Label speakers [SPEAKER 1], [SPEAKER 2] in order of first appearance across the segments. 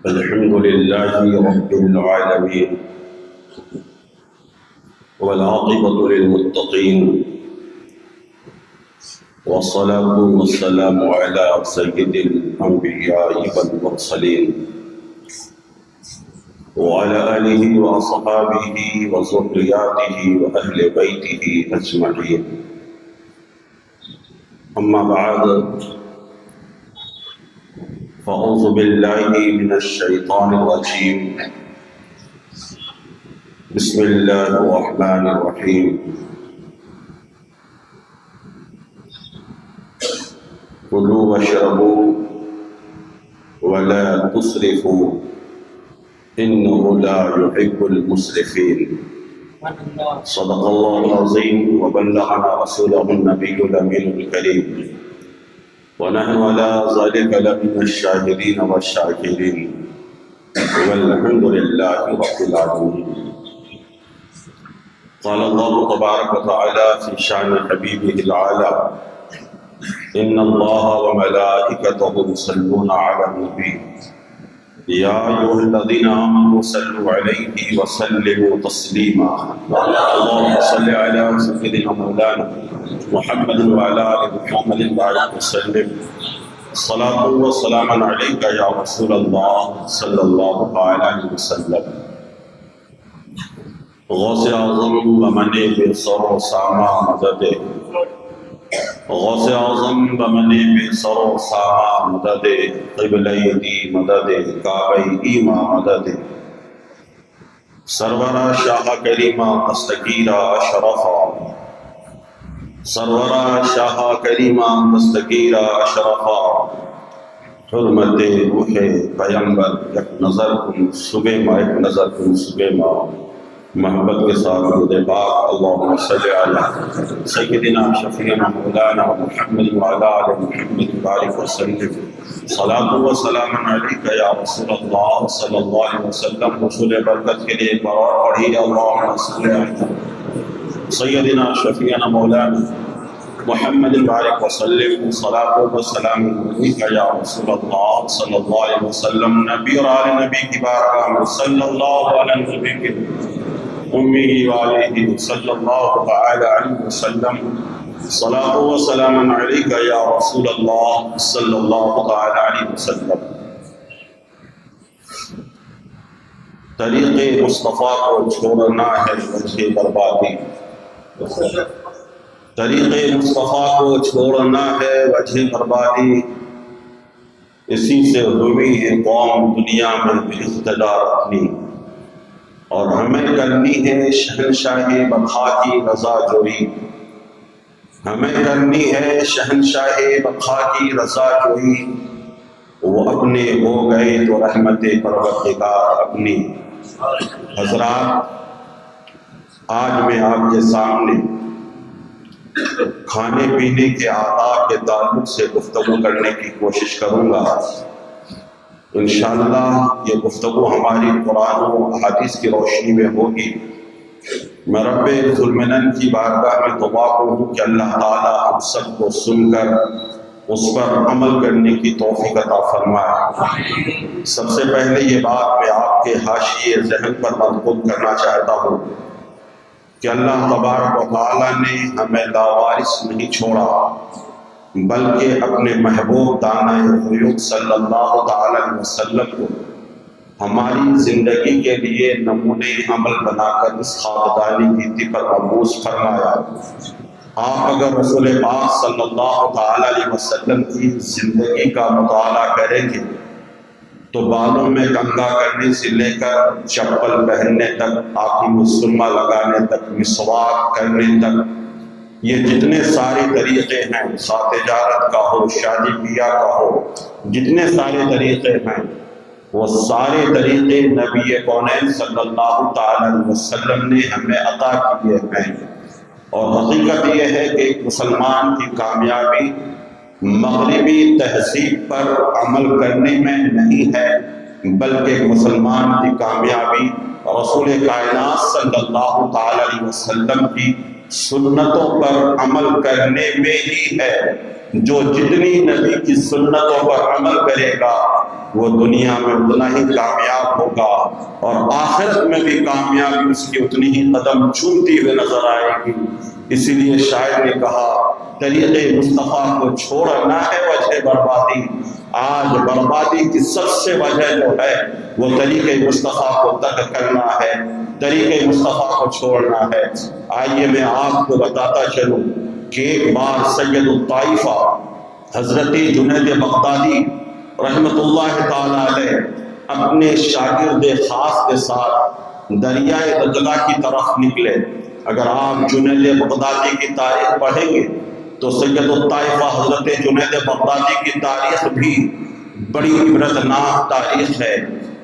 [SPEAKER 1] الحمد لله رب العالمين والعاقبة للمتقين والصلاة والسلام على سيد الأنبياء والمرسلين وعلى آله وأصحابه وذرياته وأهل بيته أجمعين. أما بعد، فأعوذ بالله من الشيطان الرجيم. بسم الله الرحمن الرحيم. كلوا واشربوا ولا تسرفوا إنه لا يحب المسرفين. صدق الله العظيم وبلغنا رسوله النبي الأمين الكريم، ونحن على ذلك لمن الشاهدين والشاكرين، والحمد لله رب العالمين. قال الله تبارك وتعالى في شأن حبيبه الأعلى: إن الله وملائكته يصلون على النبي يا أيها الذين آمنوا صلوا عليه وسلموا تسليما. اللهم صل على سيدنا مولانا محمد وعلى آل محمد وبارك وسلم. صلاة وسلام عليك يا رسول الله صلى الله عليه وسلم. غوث اعظم بمنے بے سر و سامہ مدد، غوث اعظم بمنے بے سر و سامہ مدد، قبلہ دی مدد، کعبہ ایمہ مدد، سرورہ شاہ کریمہ دستگیرہ اشرفہ، سرورہ شاہ کریمہ دستگیرہ اشرفہ، حرمت روح پیمبر یک نظر کن صبح ماں، ایک نظر کن صبح ماں، محبت کے ساتھ درود پاک اللہم صلی علی سیدنا شفیعنا مولانا محمد وعلی آل محمد وبارک وسلم. صلاۃ و سلام علیک یا رسول اللہ صلی اللہ علیہ وسلم. حصول برکت کے لیے بار پڑھی اللہم صلی علی سیدنا شفیعنا مولانا محمد وبارک وسلم. صلاۃ و سلام علیک یا رسول اللہ صلی اللہ علیہ وسلم. نبی اور آل نبی کی بارگاہ میں صلی اللہ علیہ نبی کے امه وآلہ صلی اللہ تعالی علیہ وسلم. صلاۃ و سلام علیک یا رسول اللہ صلی اللہ تعالی علیہ وسلم. طریق مصطفیٰ کو چھوڑنا ہے وجہ بربادی، طریق مصطفیٰ کو چھوڑنا ہے وجہ بربادی، اسی سے ہوئی ہے قوم دنیا میں بے اقتدار اپنی، اور ہمیں کرنی ہے شہنشاہ بقا کی رضا جوئی، ہمیں کرنی ہے شہنشاہ بقا کی رضا جوئی. وہ اپنے ہو گئے تو رحمت پروردگار اپنی. حضرات، آج میں آپ کے سامنے کھانے پینے کے آداب کے تعلق سے گفتگو کرنے کی کوشش کروں گا. انشاءاللہ یہ گفتگو ہماری قرآن و احادیث کی روشنی میں ہوگی. میں رب ذوالمنن کی بارگاہ میں دعا کروں کہ اللہ تعالی ہم سب کو سن کر اس پر عمل کرنے کی توفیق عطا فرمائے. سب سے پہلے یہ بات میں آپ کے حاشیے ذہن پر منقول کرنا چاہتا ہوں کہ اللہ تبارک و تعالی نے ہمیں لاوارث نہیں چھوڑا، بلکہ اپنے محبوب دانہ غیوب صلی اللہ تعالی وسلم کو ہماری زندگی کے لیے نمونے عمل بنا کر اس خاندانی کی پر مبعوث فرمایا. آپ اگر رسول پاک صلی اللہ تعالی وسلم کی زندگی کا مطالعہ کریں گے تو بالوں میں کنگھا کرنے سے لے کر چپل پہننے تک، آنکھوں میں سرما لگانے تک، مسواک کرنے تک، یہ جتنے سارے طریقے ہیں، تجارت کا ہو، شادی بیاہ کا ہو، جتنے سارے طریقے ہیں وہ سارے طریقے نبی کونین صلی اللہ تعالی وسلم نے ہمیں عطا کیے ہیں. اور حقیقت یہ ہے کہ ایک مسلمان کی کامیابی مغربی تہذیب پر عمل کرنے میں نہیں ہے، بلکہ مسلمان کی کامیابی رسول کائنات صلی اللہ تعالی علیہ وسلم کی سنتوں پر عمل کرنے میں ہی ہے۔ جو جتنی نبی کی سنتوں پر عمل کرے گا وہ دنیا میں اتنا ہی کامیاب ہوگا، اور آخرت میں بھی کامیابی اس کی اتنی ہی قدم چومتی ہوئے نظر آئے گی۔ اسی لیے شاعر نے کہا طریقے مصطفیٰ کو چھوڑنا ہے وجہ بربادی۔ آج بربادی کی سب سے وجہ جو ہے وہ طریقے مصطفیٰ کو ترک کرنا ہے، طریقے مصطفیٰ کو چھوڑنا ہے۔ آئیے میں آپ کو بتاتا چلوں کہ ایک بار سید الطائفہ حضرت جنید بغدادی رحمۃ اللہ تعالی علیہ اپنے شاگرد خاص کے ساتھ دریائے دجلہ کی طرف نکلے۔ اگر آپ جنید بغدادی کی تاریخ پڑھیں گے تو سید الطائفہ حضرت جنید بغدادی کی تاریخ بھی بڑی عبرتناک تاریخ ہے۔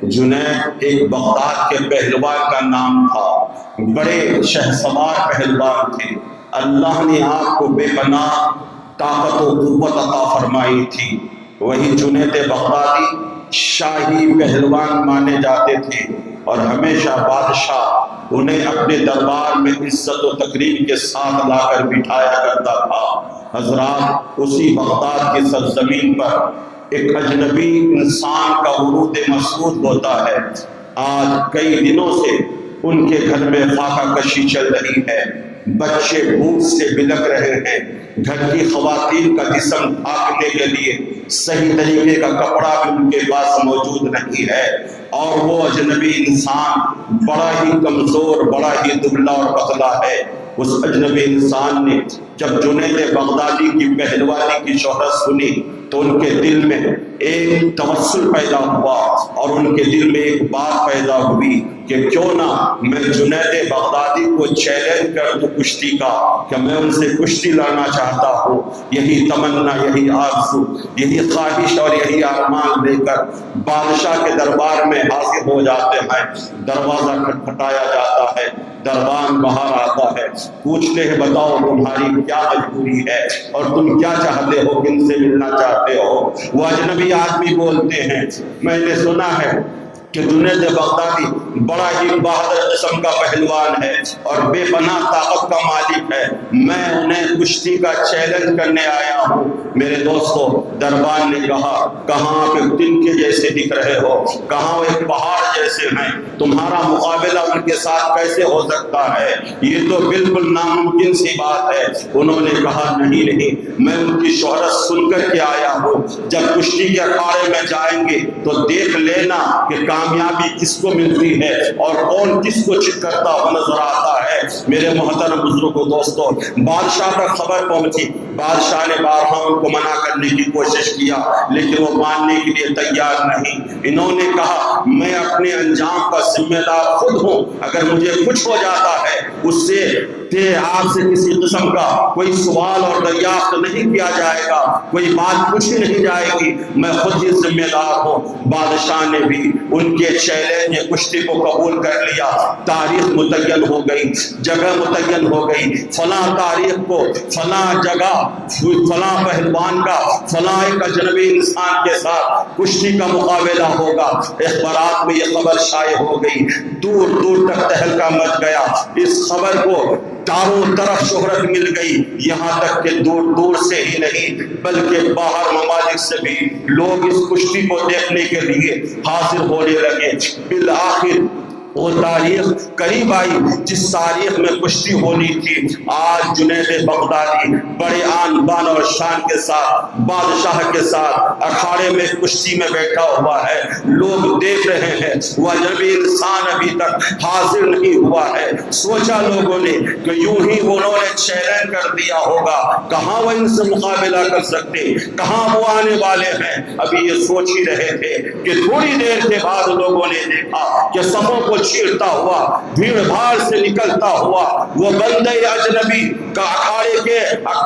[SPEAKER 1] جنید ایک بغداد کے پہلوان کا نام تھا، بڑے شہسوار پہلوان تھے۔ اللہ نے آپ کو بے پناہ طاقت و قوت عطا فرمائی تھی۔ وہی جنید بغدادی شاہی پہلوان مانے جاتے تھے، اور ہمیشہ بادشاہ انہیں اپنے دربار میں عزت و تکریم کے ساتھ لا کر بٹھایا کرتا تھا۔ حضرات، اسی بغداد کی سرزمین پر ایک اجنبی انسان کا ورود مسعود ہوتا ہے۔ آج کئی دنوں سے ان کے گھر میں فاقہ کشی چل رہی ہے، بچے بھوک سے بلک رہے ہیں، گھر کی خواتین کا جسم ڈھانپنے کے لیے صحیح طریقے کا کپڑا بھی ان کے پاس موجود نہیں ہے، اور وہ اجنبی انسان بڑا ہی کمزور، بڑا ہی دبلا اور پتلا ہے۔ اس اجنبی انسان نے جب جنید بغدادی کی پہلوانی کی شہرت سنی تو ان کے دل میں ایک توسل پیدا ہوا، اور ان کے دل میں ایک بات پیدا ہوئی کہ کیوں نہ میں جنید بغدادی کو چیلنج کر دوں کشتی کا، کہ میں ان سے کشتی لڑنا چاہتا ہوں۔ یہی تمنا، یہی آرزو، یہی خواہش اور یہی ارمان لے کر بادشاہ کے دربار میں حاضر ہو جاتے ہیں۔ دروازہ کھٹکھٹایا جاتا ہے، دربان باہر آتا ہے، پوچھتے ہیں بتاؤ تمہاری کیا مجبوری ہے اور تم کیا چاہتے ہو، کن سے ملنا چاہتے ہو؟ وہ اجنبی آدمی بولتے ہیں میں نے سنا ہے کہ جنید بغدادی بڑا ہی بہادر قسم کا پہلوان ہے اور بے پناہ طاقت کا مالک ہے، میں انہیں کشتی کا چیلنج کرنے آیا ہوں۔ میرے دوستو، دربان نے کہا کہاں آپ ایک دن کے جیسے دکھ رہے ہو، کہاں وہ ایک پہاڑ جیسے ہیں، تمہارا مقابلہ ان کے ساتھ کیسے ہو سکتا ہے؟ یہ تو بالکل ناممکن سی بات ہے۔ انہوں نے کہا نہیں، میں ان کی شہرت سن کر کے آیا ہوں، جب کشتی کے اکھاڑے میں جائیں گے تو دیکھ لینا کہ کامیابی کس کو ملتی ہے اور کون کس کو چت کرتا ہوا نظر آتا ہے۔ میرے محترم بزرگوں، دوستوں، بادشاہ تک خبر پہنچی۔ بادشاہ نے بارہا ان کو منع کرنے کی کوشش کیا، لیکن وہ ماننے کے لیے تیار نہیں۔ انہوں نے کہا میں اپنے انجام کا ذمہ دار خود ہوں، اگر مجھے کچھ ہو جاتا ہے اس سے آپ سے کسی قسم کا کوئی سوال اور دریافت نہیں کیا جائے گا، کوئی بات پوچھی نہیں جائے گی، میں خود ہی ذمہ دار ہوں۔ بادشاہ نے بھی ان کے چیلنج کشتی کو قبول کر لیا۔ تاریخ متعین ہو گئی، جگہ متعین ہو گئی، فلاں تاریخ کو فلاں جگہ فلاں پہلوان کا فلاں ایک اجنبی انسان کے ساتھ کشتی کا مقابلہ ہوگا۔ اخبارات میں یہ خبر شائع ہو گئی، دور دور تک تہلکہ مچ گیا۔ اس خبر کو چاروں طرف شہرت مل گئی، یہاں تک کہ دور دور سے ہی نہیں بلکہ باہر ممالک سے بھی لوگ اس کشتی کو دیکھنے کے لیے حاضر ہونے لگے۔ بالآخر وہ تاریخ قریب آئی جس تاریخ میں کشتی ہونی تھی۔ آج جنید بغدادی بڑے آن بان اور شان کے ساتھ بادشاہ کے ساتھ اکھاڑے میں کشتی میں بیٹھا ہوا ہے، لوگ دیکھ رہے ہیں، وہ اجنبی انسان ابھی تک حاضر نہیں ہوا ہے۔ سوچا لوگوں نے کہ یوں ہی انہوں نے چیلنج کر دیا ہوگا، کہاں وہ ان سے مقابلہ کر سکتے، کہاں وہ آنے والے ہیں۔ ابھی یہ سوچ ہی رہے تھے کہ تھوڑی دیر کے بعد لوگوں نے دیکھا کہ صفوں کو چیرتا ہوا، بھیڑ بھاڑ سے نکلتا ہوا وہ بندے اجنبی کا اکھاڑے کے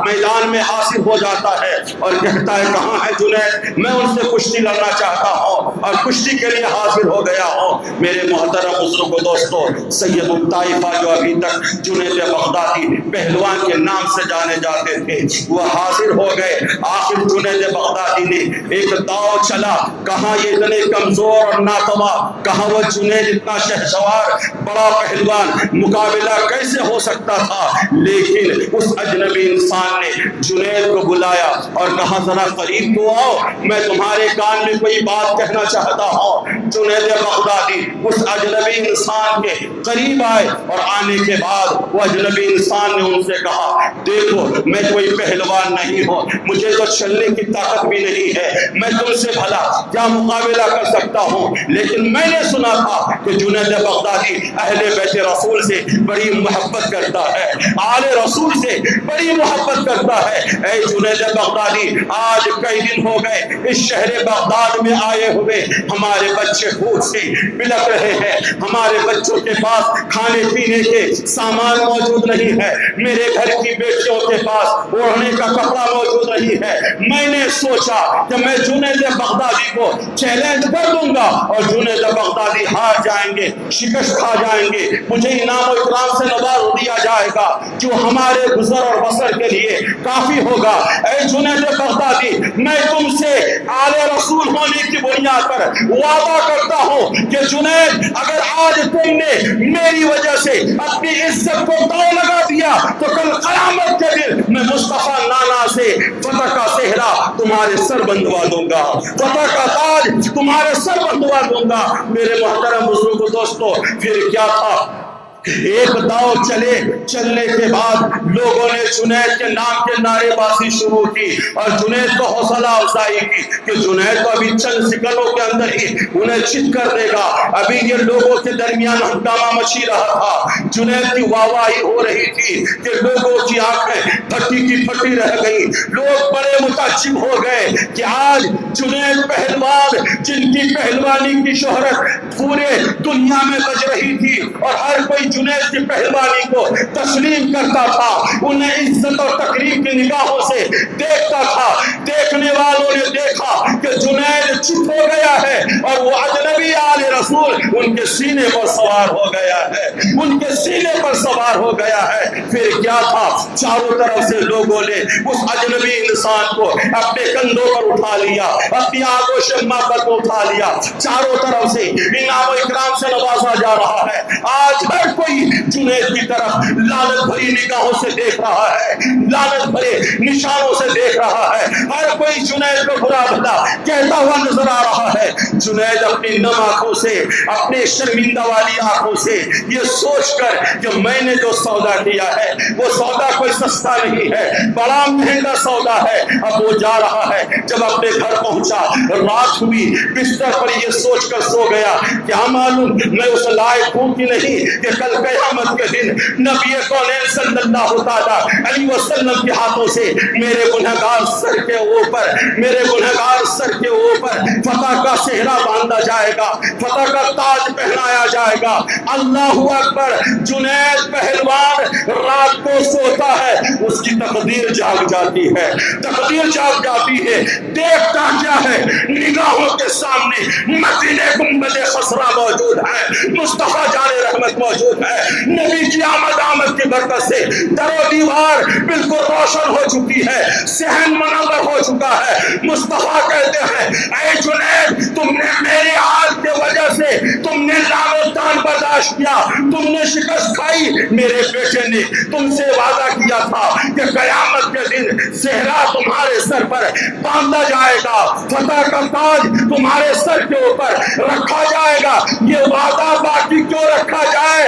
[SPEAKER 1] میدان میں حاضر ہو جاتا ہے اور کہتا ہے کہاں ہے جنید، میں ان سے کشتی لڑنا چاہتا ہوں، اور کشتی کے لیے حاضر ہو گیا ہوں۔ میرے محترم بزرگوں، دوستوں، سید الطائفہ جو ابھی تک جنید بغدادی پہلوان کے نام سے جانے جاتے تھے وہ حاضر ہو گئے۔ آخر جنید بغدادی نے ایک داؤ چلا، کہاں یہ اتنے کمزور اور ناتواں، کہاں وہ جنید اتنا شہزادہ سوار بڑا پہلوان مقابلہ کیسے ہو سکتا تھا؟ لیکن اس اجنبی انسان نے جنید کو بلایا اور کہا ذرا قریب تو آؤ، میں تمہارے کان میں کوئی بات کہنا چاہتا ہوں۔ جنید بغدادی اس اجنبی انسان کے قریب آئے اور آنے کے بعد وہ اجنبی انسان نے ان سے کہا دیکھو میں کوئی پہلوان نہیں ہوں، مجھے تو چلنے کی طاقت بھی نہیں ہے، میں تم سے بھلا کیا مقابلہ کر سکتا ہوں، لیکن میں نے سنا تھا کہ جنید بغدادی اہل بیت رسول سے بڑی محبت کرتا ہے، آل رسول سے بڑی محبت کرتا ہے۔ اے جنید بغدادی آج کئی دن ہو گئے اس شہر بغداد میں آئے ہوئے، ہمارے بچے بھوک سے بلک رہے ہیں، ہمارے بچوں کے پاس کھانے پینے کے سامان موجود نہیں ہے، میرے گھر کی بیٹیوں کے پاس اوڑھنے کا کپڑا موجود نہیں ہے۔ میں نے سوچا کہ میں جنید بغدادی کو چیلنج کر دوں گا اور جنید بغدادی ہار جائیں گے، شکست کھا جائیں گے، مجھے انعام و اکرام سے نواز دیا جائے گا جو ہمارے گزر اور بسر کے لیے کافی ہوگا۔ اے جنید بغدادی میں تم سے آل رسول ہونے کی بنیاد پر وعدہ کرتا ہوں کہ جنید اگر آج تم نے میری وجہ سے اپنی عزت کو داؤ لگا دیا تو کل قیامت کے دن میں مصطفیٰ نانا سے فتح کا صحرا تمہارے سر بندوا دوں گا، فتح کا تاج تمہارے سر بندوا دوں گا۔ میرے محترم بزرگوں دوستو، پھر کیا تھا؟ ایک داؤ چلنے کے بعد لوگوں نے جنید کے نام کے نعرے بازی شروع کی اور جنید کو حوصلہ افزائی کی کہ جنید تو ابھی چند سیکنڈوں کے اندر ہی انہیں چت کر دے گا۔ ابھی یہ لوگوں کے درمیان ہنگامہ مچی رہا تھا، جنید کی واہواہی ہو رہی تھی کہ لوگوں کی آنکھیں پھٹی کی پھٹی رہ گئی، لوگ بڑے متعجب ہو گئے کہ آج جنید پہلوان جن کی پہلوانی کی شہرت پورے دنیا میں بج رہی تھی اور ہر کوئی جنید کی پہلوانی کو تسلیم کرتا تھا، انہیں عزت اور تقریب کی نگاہوں سے دیکھتا تھا۔ دیکھنے والوں نے دیکھا کہ جنید چپ ہو گیا ہے اور وہ اجنبی آل رسول ان کے سینے پر سوار ہو گیا ہے، ان کے سینے پر سوار ہو گیا ہے۔ پھر کیا تھا؟ چاروں طرف سے لوگوں نے اس اجنبی انسان کو اپنے کندھوں پر اٹھا لیا، اپنی آغوش محبت کو اٹھا لیا، چاروں طرف سے انعام و اکرام سے نوازا جا رہا ہے۔ آج ہر کوئی جنید کی طرف لعنت بھری نگاہوں سے دیکھ رہا ہے، لعنت بھرے نشانوں سے دیکھ رہا ہے، ہر کوئی جنید کو برا بھلا کہتا ہوا نظر آ رہا ہے۔ جنید اپنی نم آنکھوں سے، اپنے شرمندہ والی آنکھوں سے یہ سوچ کر کہ میں نے جو سودا کیا ہے وہ سودا کوئی سستا نہیں ہے، بڑا مہنگا سودا ہے، اب وہ جا رہا ہے۔ جب اپنے گھر پہنچا، رات ہوئی، بستر پر یہ سوچ کر سو گیا کہ ہم معلوم میں اس لائق ہوں کہ نہیں کہ کل قیامت کے دن نبی کونین صلی اللہ تعالیٰ علیہ وسلم کے ہاتھوں سے میرے گنہگار سر کے اوپر، میرے گنہگار سر کے اوپر فتح کا صحرا باندھا جائے گا، فتح کا تاج پہنایا جائے گا۔ اللہ اکبر! جنید پہلوان رات کو سوتا ہے، اس کی تقدیر جاگ جاتی ہے، تقدیر جاگ جاتی ہے۔ دیکھتا کیا ہے؟ نگاہوں کے سامنے مدینہ گنبد خضرا موجود ہے، مصطفیٰ جان رحمت موجود ہے، نبی کی آمد کی برکت سے در و دیوار بالکل روشن ہو چکی ہے، صحن منور ہو چکا ہے۔ مصطفیٰ کہتے ہیں اے جنید تم نے میرے حال کے وجہ سے تم نے لعن و طعن برداشت کیا، تم نے شکست کھائی، میرے بیٹے نے تم سے وعدہ کیا تھا کہ قیامت کے دن صحرا تمہارے سر پر باندھا جائے گا، فتح کا تاج تمہارے سر کے اوپر رکھا جائے گا۔ یہ وعدہ باقی کیوں رکھا جائے؟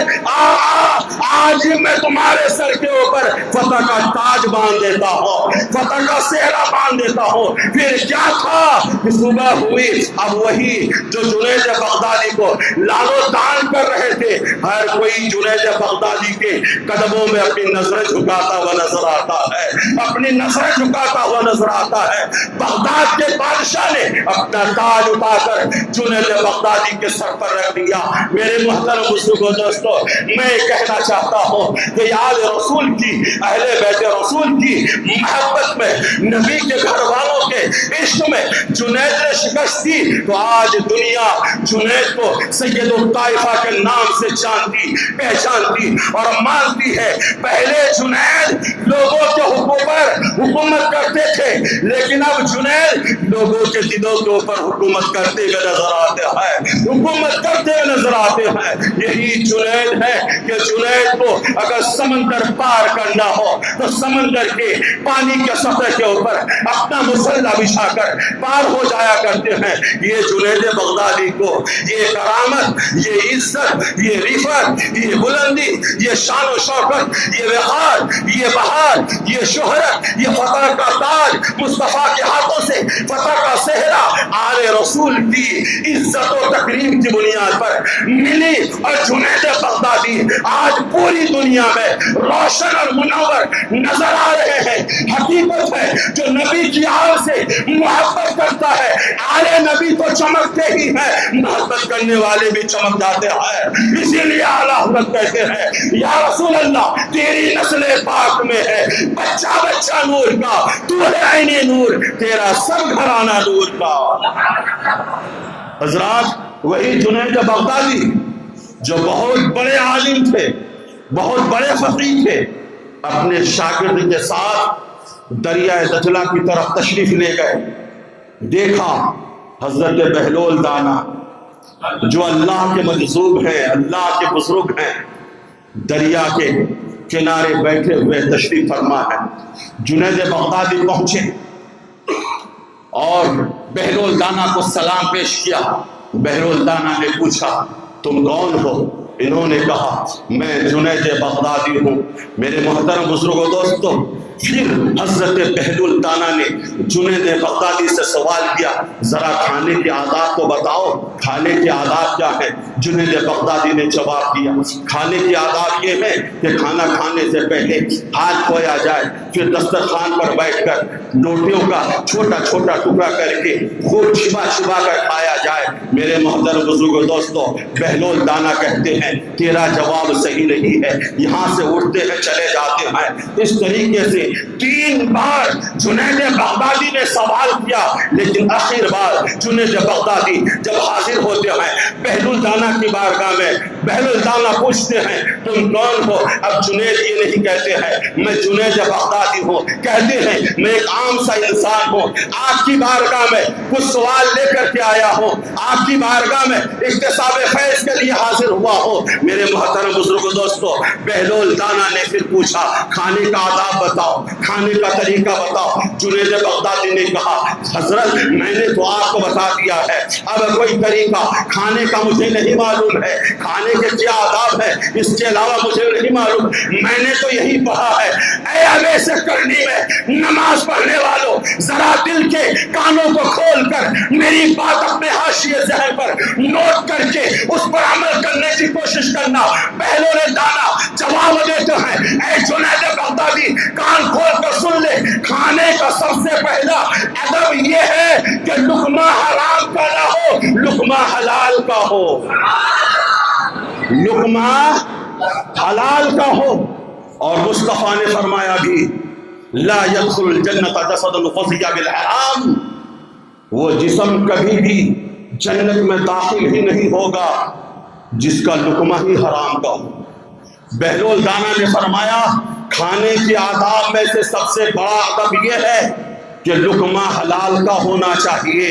[SPEAKER 1] آج میں تمہارے سر کے اوپر فتح کا تاج باندھ دیتا ہوں، فتح کا صحرا باندھ دیتا ہوں۔ پھر کیا تھا کہ صبح ہوئی، اب وہی جو جنید بغدادی کو لعن و طعن کر رہے تھے، ہر کوئی جنید بغدادی کے قدموں میں اپنی نظریں جھکاتا ہوا نظر آتا ہے، اپنی نظریں جھکاتا ہوا نظر آتا ہے۔ بغداد کے بادشاہ نے اپنا تاج اٹھا کر جنید بغدادی کے سر پر رکھ دیا۔ میرے محترم بزرگوں دوستو، میں کہنا چاہتا چاہتا ہوں کہ آل رسول کی، اہل بیت رسول کی محبت میں، نبی کے گھر والوں کے عشق میں جنید نے شکست دی تو آج دنیا جنید کو سید الطائفہ کے نام سے جانتی، پہچانتی اور مانتی ہے۔ پہلے جنید لوگوں کے حقوق پر حکومت کرتے تھے، لیکن اب جنید لوگوں کے دلوں کے اوپر حکومت کرتے ہوئے نظر آتے ہیں، حکومت کرتے ہوئے نظر آتے ہیں۔ یہی جنید ہے کہ جنید کو اگر سمندر پار کرنا ہو تو سمندر کے پانی کے سطح کے اوپر اپنا مسلح بچھا کر پار ہو جایا کرتے ہیں۔ یہ جنید بغدادی کو یہ کرامت، یہ عزت، یہ رفعت، یہ بلندی، یہ شان و شوکت، یہ وقار، یہ بہار، یہ شہرت، یہ فتح کا تاج مصطفیٰ کے ہاتھوں سے فتح کا صحرا آل رسول کی عزت و تکریم کی بنیاد پر ملی۔ اور جنید بغدادی آج پوری دنیا میں روشن اور منور نظر آ رہے ہیں۔ حقیقت ہے جو نبی کی آل سے محبت کرتا ہے، آل نبی تو چمکتے ہی ہیں، محبت کرنے والے بھی چمک جاتے ہیں۔ اسی لیے اعلیٰ حضرت کہتے ہیں یا رسول اللہ تیری نسل پاک میں ہے بچہ بچہ نور کا، تو ہے عین نور، تیرا سب گھرانہ نور کا۔ حضرات وہی جنید بغدادی جو بہت بڑے عالم تھے، بہت بڑے فقیہ تھے، اپنے شاگرد کے ساتھ دریائے دجلہ کی طرف تشریف لے گئے۔ دیکھا حضرت بہلول دانا جو اللہ کے مجذوب ہیں، اللہ کے بزرگ ہیں، دریا کے کنارے بیٹھے ہوئے تشریف فرما ہے۔ جنید بغدادی پہنچے اور بہلول دانا کو سلام پیش کیا۔ بہلول دانا نے پوچھا تم کون ہو؟ انہوں نے کہا میں جنید بغدادی ہوں۔ میرے محترم بزرگوں دوستوں، پھر حضرت بہلول دانا نے جنید بغدادی سے سوال کیا ذرا کھانے کے آداب کو بتاؤ، کھانے کے آداب کیا ہیں؟ جنید بغدادی نے جواب دیا کھانے کے آداب یہ ہیں کہ کھانا کھانے سے پہلے ہاتھ دھویا جائے، پھر دسترخوان پر بیٹھ کر روٹیوں کا چھوٹا چھوٹا ٹکڑا کر کے خوب چھپا چھپا کر کھایا جائے۔ میرے محترم بزرگوں دوستوں، بہلول دانا کہتے ہیں تیرا جواب صحیح نہیں ہے، یہاں سے اٹھتے ہیں چلے جاتے ہیں۔ اس طریقے سے 3 بار جنید بغدادی نے سوال کیا، لیکن آخر بار جنید بغدادی جب حاضر ہوتے ہیں بہلول دانا کی بارگاہ میں، بہلول دانا پوچھتے ہیں تم کون ہو؟ اب جنید یہ نہیں کہتے ہیں میں جنید بغدادی ہوں، کہتے ہیں میں ایک عام سا انسان ہوں، آپ کی بارگاہ میں کچھ سوال لے کر کے آیا ہوں، آپ کی بارگاہ میں اکتساب فیض کے لیے حاضر ہوا ہوں۔ میرے محترم بزرگ دوستوں، بہلول دانا نے پھر پوچھا کھانے کا آداب بتاؤ، کھانے کا طریقہ بتاؤ۔ جنید بغدادی نے کہا حضرت میں نے تو آپ کو بتا دیا ہے، اب کوئی طریقہ کھانے کا مجھے نہیں معلوم ہے، کھانے کے کیا آداب ہے اس کے علاوہ مجھے نہیں معلوم، میں نے تو یہی پڑھا ہے۔ اے اویس کرنی میں نماز پڑھنے والوں، ذرا دل کے کانوں کو کھول کر میری بات اپنے حاشیے ذہن پر نوٹ کر کے اس پر عمل کرنے کی کوشش کرنا۔ بہلول دانا جواب دیتے ہیں اے جنید بغدادی کان کھول کر سن لے، کھانے کا سب سے پہلا ادب یہ ہے کہ لقمہ حرام کا نہ ہو، لقمہ حلال کا ہو، لقمہ حلال کا ہو۔ اور مصطفیٰ نے فرمایا بھی لا يدخل الجنت جسد غذی بالحرام، وہ جسم کبھی بھی جنت میں داخل ہی نہیں ہوگا جس کا لقمہ ہی حرام کا ہو۔ بہلول دانا نے فرمایا کھانے کے آداب میں سے سب سے بڑا ادب یہ ہے کہ لقمہ حلال کا ہونا چاہیے،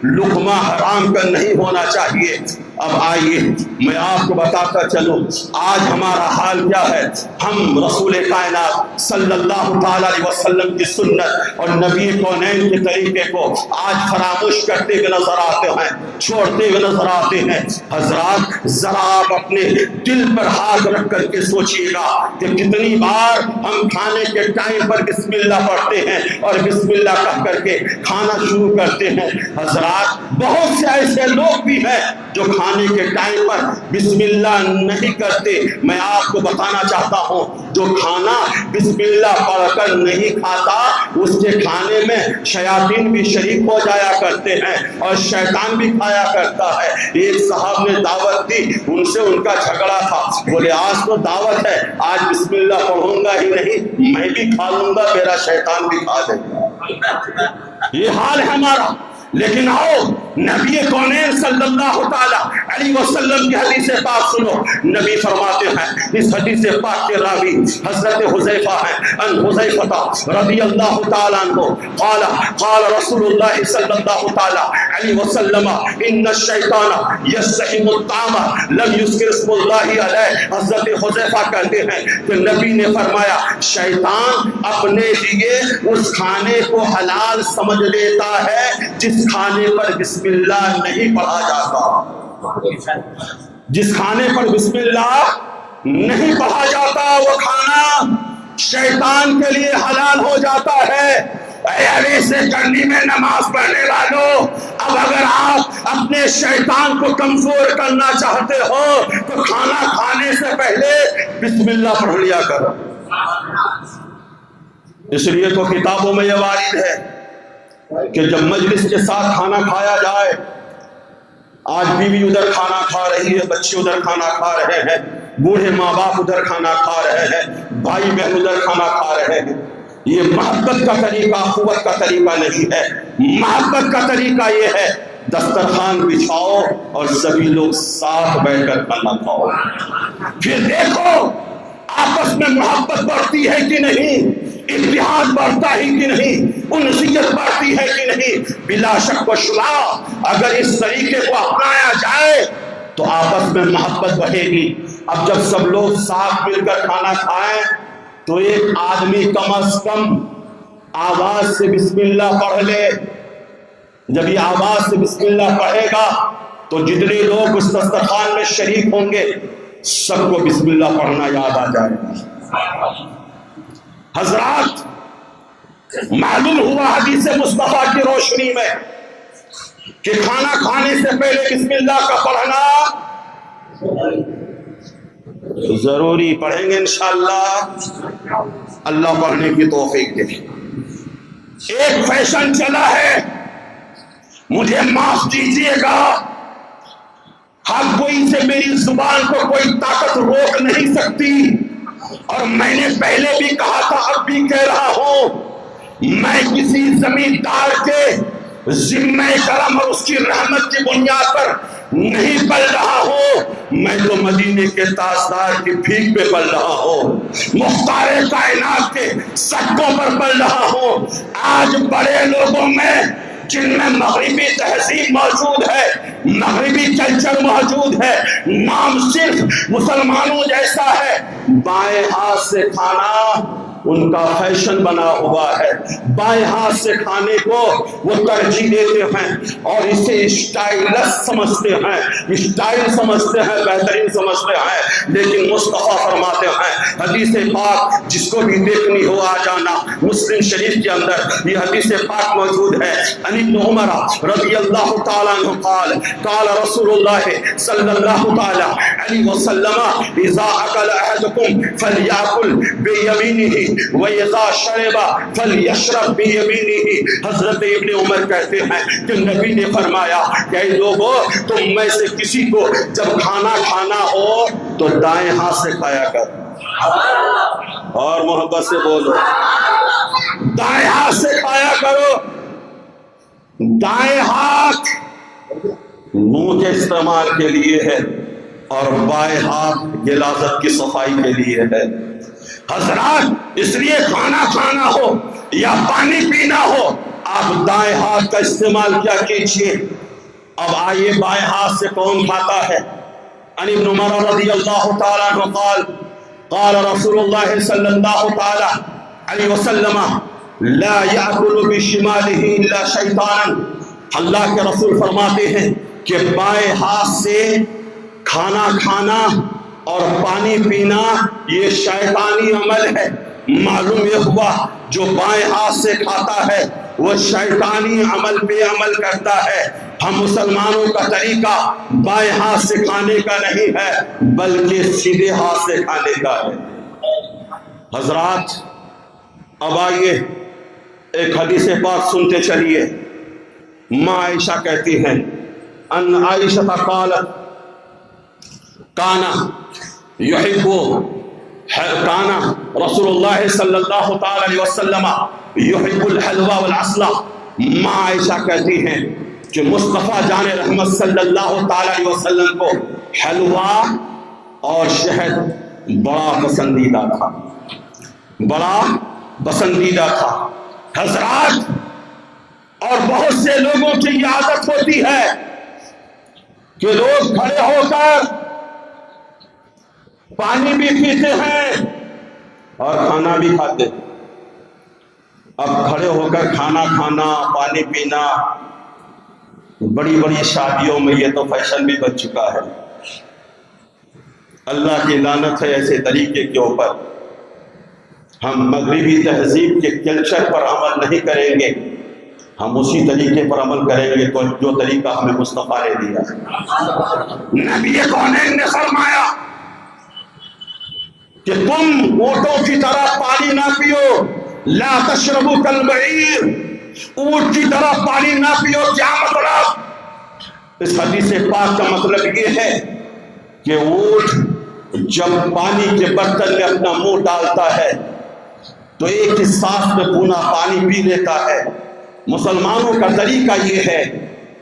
[SPEAKER 1] لقمہ حرام کا نہیں ہونا چاہیے۔ اب آئیے میں آپ کو بتاتا چلوں آج ہمارا حال کیا ہے۔ ہم رسول کائنات صلی اللہ تعالی علیہ وسلم کی سنت اور نبی کونین کے طریقے کو آج فراموش کرتے ہوئے نظر آتے ہیں، چھوڑتے ہوئے نظر آتے ہیں۔ حضرات ذرا آپ اپنے دل پر ہاتھ رکھ کر کے سوچئے گا کہ کتنی بار ہم کھانے کے ٹائم پر بسم اللہ پڑھتے ہیں اور بسم اللہ کہہ کر کے کھانا شروع کرتے ہیں۔ حضرات بہت سے ایسے لوگ بھی ہیں جو کھانے کے ٹائم پر بسم اللہ نہیں کرتے، میں آپ کو بتانا چاہتا ہوں جو کھانا بسم اللہ پڑھ کر نہیں کھاتا اس کے کھانے میں شیاطین بھی شریک ہو جایا کرتے ہیں اور شیطان بھی کھایا کرتا ہے۔ ایک صاحب نے دعوت دی، ان سے ان کا جھگڑا تھا، بولے آج تو دعوت ہے، آج بسم اللہ پڑھوں گا ہی نہیں، میں بھی کھا لوں گا، میرا شیطان بھی کھا لے گا۔ یہ حال ہے ہمارا۔ لیکن آؤ نبی کونین صلی اللہ تعالی علیہ وسلم کی حدیث پاک سنو۔ نبی فرماتے ہیں، اس حدیث پاک کے راوی حضرت حذیفہ ہیں، ان حذیفہ رضی اللہ تعالی عنہ قال قال رسول اللہ صلی اللہ تعالی علیہ وسلم ان الشیطان یستحم الطعام لم یذکر اسم اللہ علیہ۔ حضرت حذیفہ کہتے ہیں کہ نبی نے فرمایا شیطان اپنے لیے اس کھانے کو حلال سمجھ لیتا ہے جس کھانے پر بسم اللہ نہیں پڑھا جاتا۔ جس کھانے پر بسم اللہ نہیں پڑھا جاتا وہ کھانا شیطان کے لیے حلال ہو جاتا ہے۔ اے ایسے کرنی میں نماز پڑھنے والوں، اب اگر آپ اپنے شیطان کو کمزور کرنا چاہتے ہو تو کھانا کھانے سے پہلے بسم اللہ پڑھ لیا کرو۔ اس لیے تو کتابوں میں یہ وارد ہے کہ جب مجلس کے ساتھ کھانا کھایا جائے، آج بیوی ادھر کھانا کھا رہی ہے، بچے ادھر کھانا کھا رہے ہیں، بوڑھے ماں باپ ادھر کھانا کھا رہے ہیں، بھائی بہن ادھر کھانا کھا رہے ہیں، یہ محبت کا طریقہ قوت کا طریقہ نہیں ہے۔ محبت کا طریقہ یہ ہے دسترخوان بچھاؤ اور سبھی لوگ ساتھ بیٹھ کر کھانا کھاؤ، پھر دیکھو آپس میں محبت بڑھتی ہے کہ نہیں، اتحاد بڑھتا ہے کہ نہیں، انسیت بڑھتی ہے کہ نہیں۔ بلا شک و شبہ اگر اس طریقے کو اپنایا جائے تو آپس میں محبت بڑھے گی۔ اب جب سب لوگ ساتھ مل کر کھانا کھائیں تو ایک آدمی کم از کم آواز سے بسم اللہ پڑھ لے۔ جب یہ آواز سے بسم اللہ پڑھے گا تو جتنے لوگ اس دسترخوان میں شریک ہوں گے سب کو بسم اللہ پڑھنا یاد آ جائے گا۔ حضرات معلوم ہوا حدیث مصطفیٰ کی روشنی میں کہ کھانا کھانے سے پہلے بسم اللہ کا پڑھنا ضروری، پڑھیں گے انشاءاللہ، اللہ پڑھنے کی توفیق دے۔ ایک فیشن چلا ہے، مجھے معاف کیجیے گا، ہر کوئی سے میری زبان کو کوئی طاقت روک نہیں سکتی، اور میں نے پہلے بھی کہا تھا اب بھی کہہ رہا ہوں، میں کسی زمیندار کے ذمہ کرم اور اس کی رحمت کی بنیاد پر نہیں پل رہا ہوں، میں تو مدینے کے تاجدار کی بھیک پہ پل رہا ہوں، مختار کائنات کے صدقوں پر پل رہا ہوں۔ آج بڑے لوگوں میں جن میں مغربی تہذیب موجود ہے، مغربی کلچر موجود ہے، نام صرف مسلمانوں جیسا ہے، بائیں ہاتھ سے کھانا ان کا فیشن بنا ہوا ہے، بائیں ہاتھ سے کھانے کو وہ ترجیح دیتے ہیں اور اسے اسٹائلس سمجھتے ہیں، اسٹائل سمجھتے ہیں، بہترین سمجھتے ہیں۔ لیکن مصطفیٰ فرماتے ہیں حدیث پاک جس کو بھی دیکھنی ہو آ جانا، مسلم شریف کے اندر یہ حدیث پاک موجود ہے۔ عن ابن عمر رضی اللہ تعالیٰ عنہ قال قال رسول اللہ صلی اللہ تعالیٰ علیہ وسلم اذا اکل احدکم فلیاکل بیمینہ وَإِذَا شَرِبَ فَلْيَشْرَبْ بِيَمِينِهِ۔ حضرت ابن عمر کہتے ہیں کہ نبی نے فرمایا کہ اے لوگو تم میں سے کسی کو جب کھانا کھانا ہو تو دائیں ہاتھ سے کھایا کر، اور محبت سے بولو، دائیں ہاتھ سے کھایا کرو۔ دائیں ہاتھ منہ کے استعمال کے لیے ہے اور بائیں ہاتھ غلاظت کی صفائی کے لیے ہے۔ حضرات اس لیے کھانا کھانا ہو یا پانی پینا ہو آپ دائیں ہاتھ کا استعمال کیا کیجیے۔ اب آئیے بائیں ہاتھ سے کون کھاتا ہے؟ عن ابن عمر رضی اللہ تعالیٰ عنہ قال قال رسول اللہ صلی اللہ تعالیٰ علیہ وسلم لا یأکل بشمالہ الا شیطانا۔ اللہ کے رسول فرماتے ہیں کہ بائیں ہاتھ سے کھانا کھانا اور پانی پینا یہ شیطانی عمل ہے۔ معلوم یہ ہوا جو بائیں ہاتھ سے کھاتا ہے وہ شیطانی عمل پہ عمل کرتا ہے۔ ہم مسلمانوں کا طریقہ بائیں ہاتھ سے کھانے کا نہیں ہے بلکہ سیدھے ہاتھ سے کھانے کا ہے۔ حضرات اب آئیے ایک حدیث پاک سنتے چلیے۔ ماں عائشہ کہتی ہیں ان عائشہ قالت کانا یحب کانا رسول اللہ صلی اللہ تعالی علیہ وسلم یحب الحلوہ والعسل۔ ماں عائشہ کہتی ہیں کہ مصطفیٰ جان رحمت صلی اللہ تعالی علیہ وسلم کو حلوہ اور شہد بڑا پسندیدہ تھا، بڑا پسندیدہ تھا۔ حضرات اور بہت سے لوگوں کی یہ عادت ہوتی ہے کہ لوگ کھڑے ہو کر پانی بھی پیتے ہیں اور کھانا بھی کھاتے ہیں۔ اب کھڑے ہو کر کھانا کھانا، پانی پینا بڑی بڑی شادیوں میں یہ تو فیشن بھی بن چکا ہے۔ اللہ کی لعنت ہے ایسے طریقے کے اوپر۔ ہم مغربی تہذیب کے کلچر پر عمل نہیں کریں گے، ہم اسی طریقے پر عمل کریں گے جو طریقہ ہمیں مصطفیٰ نے دیا ہے۔ نبی کونین نے فرمایا کہ تم اونٹوں کی طرح پانی نہ پیو، لا تشربوا کالبعیر، اونٹ کی طرح پانی نہ پیو۔ کیا مطلب؟ اس حدیث پاک کا مطلب یہ ہے کہ اونٹ جب پانی کے برتن میں اپنا منہ ڈالتا ہے تو ایک ہی سانس میں پونا پانی پی لیتا ہے۔ مسلمانوں کا طریقہ یہ ہے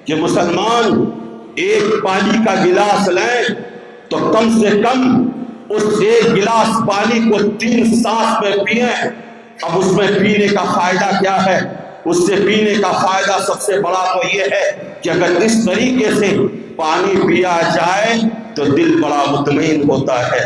[SPEAKER 1] کہ مسلمان ایک پانی کا گلاس لیں تو کم سے کم اس ایک گلاس پانی کو 3 سانس میں پئیں۔ اب اس میں پینے کا فائدہ کیا ہے؟ اس سے پینے کا فائدہ سب سے بڑا تو یہ ہے کہ اگر اس طریقے سے پانی پیا جائے تو دل بڑا مطمئن ہوتا ہے،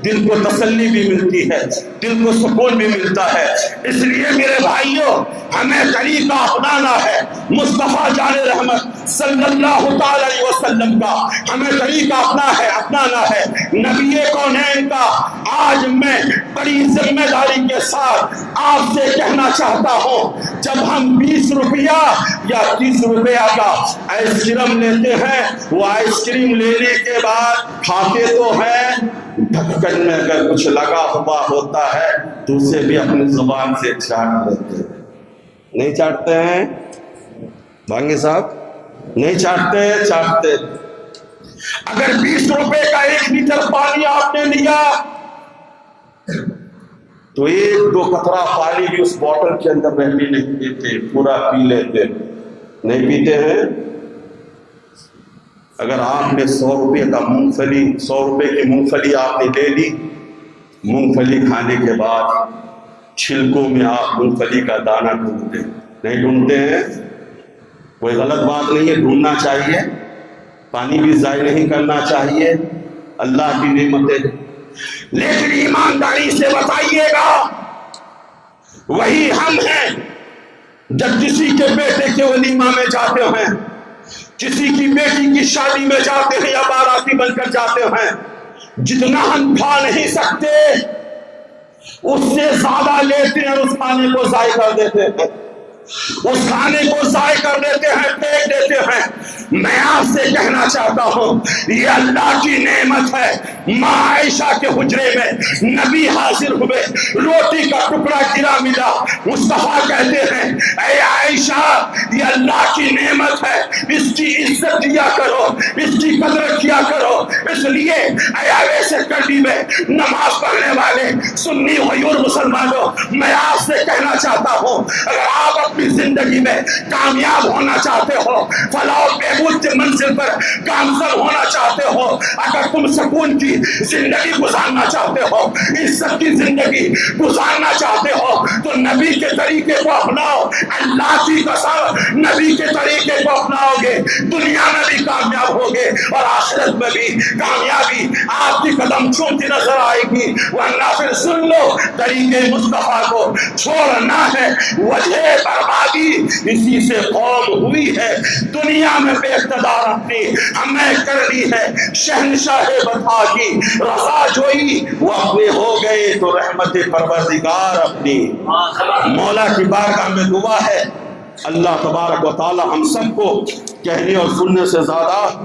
[SPEAKER 1] دل کو تسلی بھی ملتی ہے، دل کو سکون بھی ملتا ہے۔ اس لیے میرے بھائیوں ہمیں طریقہ اپنانا ہے مصطفیٰ جان رحمت صلی اللہ تعالی علیہ وسلم کا، ہمیں طریقہ اپنانا ہے نبی کونین کا۔ آج میں بڑی ذمہ داری کے ساتھ آپ سے کہنا چاہتا ہوں، جب ہم 20 روپیہ یا 30 روپیہ کا آئس کریم لیتے ہیں، وہ آئس کریم لینے کے بعد کھاتے تو ہیں، ڈھکن میں اگر کچھ لگا ہوا ہوتا ہے تو اسے بھی اپنی زبان سے چاٹ لیتے ہیں۔ نہیں چاٹتے ہیں بھانگے صاحب؟ نہیں چاٹتے۔ اگر 20 روپے کا 1 لیٹر پانی آپ نے لیا تو 1-2 قطرہ پانی بھی اس بوتل کے اندر رہنے نہیں دیتے، پورا پی لیتے۔ نہیں پیتے ہیں؟ اگر آپ نے 100 روپے کی مونگ پھلی آپ نے لے لی، مونگ پھلی کھانے کے بعد چھلکوں میں آپ مونگ پھلی کا دانہ ڈھونڈتے نہیں ڈھونڈتے ہیں؟ کوئی غلط بات نہیں ہے، ڈھونڈنا چاہیے، پانی بھی ضائع نہیں کرنا چاہیے، اللہ کی نعمتیں۔ لیکن ایمانداری سے بتائیے گا، وہی ہم ہیں جب کسی کے بیٹے کے ولیمہ میں جاتے ہیں، کسی کی بیٹی کی شادی میں جاتے ہیں یا باراتی بن کر جاتے ہیں، جتنا ہم کھا نہیں سکتے اس سے زیادہ لیتے ہیں، اس کھانے کو ضائع کر دیتے ہیں، اس کھانے کو ضائع کر دیتے ہیں، پھینک دیتے ہیں۔ میں آپ سے کہنا چاہتا ہوں یہ اللہ کی نعمت ہے۔ ماں عائشہ کے حجرے میں نبی حاضر ہوئے، روٹی کا ٹکڑا گرا ملا، مصطفیٰ کہتے ہیں اے عائشہ یہ اللہ کی نعمت ہے، اس کی عزت کیا کرو، اس کی قدر کیا کرو۔ اس لیے اے ایسے کڑی میں نماز پڑھنے والے سنی غیور مسلمانوں، میں آپ سے کہنا چاہتا ہوں اگر آپ اپنی زندگی میں کامیاب ہونا چاہتے ہو، فلاح و بہبود کی منزل پر گامزن ہونا چاہتے ہو، اگر تم سکون کی زندگی گزارنا چاہتے ہو، عزت کی زندگی گزارنا چاہتے ہو تو نبی کے طریقے کو اپناؤ۔ اللہ کی قسم نبی کے طریقے کو اپناؤ گے دنیا میں بھی کامیاب ہوگے اور آخرت میں بھی کامیابی آپ کی قدم چومتی نظر آئے گی۔ ورنہ پھر سن لو طریقے مصطفیٰ کو چھوڑنا ہے، وجہ بربادی اسی سے قوم ہوئی ہے۔ دنیا میں بے اقتدار اپنی ہمیں کرنی ہے، شہنشاہ بتا کی رضا جوئی وہ اپنے ہو گئے تو رحمت پروردگار اپنی۔ مولا کی بارگاہ میں دعا ہے اللہ تبارک و تعالی ہم سب کو کہنے اور سننے سے زیادہ